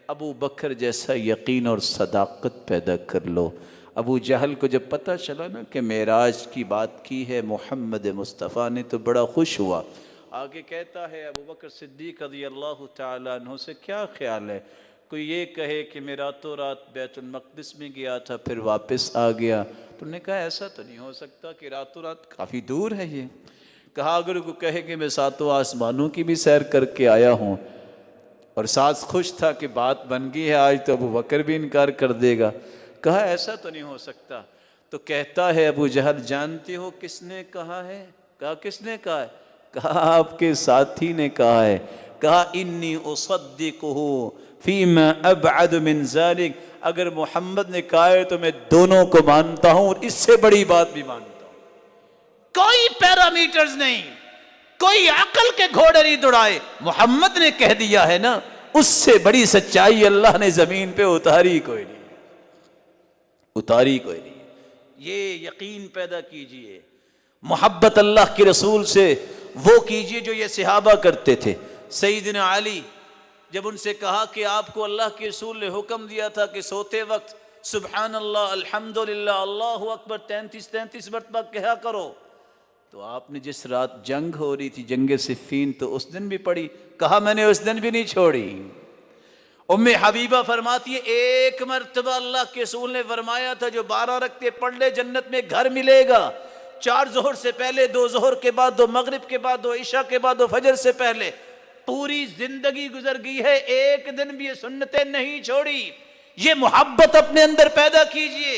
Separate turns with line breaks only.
अबूबकर जैसा यकीन और सदाकत पैदा कर लो। अबू जहल को जब पता चला ना कि मेराज की बात की है मोहम्मद मुस्तफ़ा ने, तो बड़ा खुश हुआ। आगे कहता है अबूबकर सिद्दीक रज़ी अल्लाह तआला अन्हु से क्या ख्याल है, कोई ये कहे कि मैं रातों रात बैतुल मक़दिस में गया था फिर वापस आ गया। तो उन्होंने कहा ऐसा तो नहीं हो सकता कि रातों रात, काफ़ी दूर है ये। कहा अगर कोई कहे कि मैं सातों आसमानों की भी सैर करके आया हूँ, और सास खुश था कि बात बन गई है आज, तो अबूबकर भी इनकार कर देगा। कहा ऐसा तो नहीं हो सकता। तो कहता है अबू जहल जानते हो किसने कहा है? कहा किसने कहा है? कहा आपके साथी ने कहा है। कहा इन्नी उसद्दिकुहु फीमा अबअद मिन ज़ालिक, अगर मोहम्मद ने कहा है तो मैं दोनों को मानता हूं और इससे बड़ी बात भी मानता हूं। कोई पैरामीटर्स नहीं, कोई अकल के घोड़े नहीं दौड़ाए, मोहम्मद ने कह दिया है ना, उससे बड़ी सच्चाई अल्लाह ने जमीन पे उतारी कोई नहीं, उतारी कोई नहीं। ये यकीन पैदा कीजिए, मोहब्बत अल्लाह के रसूल से वो कीजिए जो ये सहाबा करते थे। सैयदना अली जब उनसे कहा कि आपको अल्लाह के रसूल ने हुक्म दिया था कि सोते वक्त सुबहान अल्लाह अल्हम्दुलिल्लाह अल्लाहु अकबर 33 मरतबा कहा करो, तो आपने जिस रात जंग हो रही थी, जंग सिफ़ीन, तो उस दिन भी पढ़ी। कहा मैंने उस दिन भी नहीं छोड़ी। उम्मे हबीबा फरमाती है एक मरतबा अल्लाह के रसूल ने फरमाया था जो 12 रखते पढ़ ले जन्नत में घर मिलेगा। 4 जोहर से पहले, 2 जोहर के बाद, 2 मगरिब के बाद, 2 इशा के बाद, 2 फजर से पहले। पूरी जिंदगी गुजर गई है, एक दिन भी ये सुन्नतें नहीं छोड़ी। ये मोहब्बत अपने अंदर पैदा कीजिए।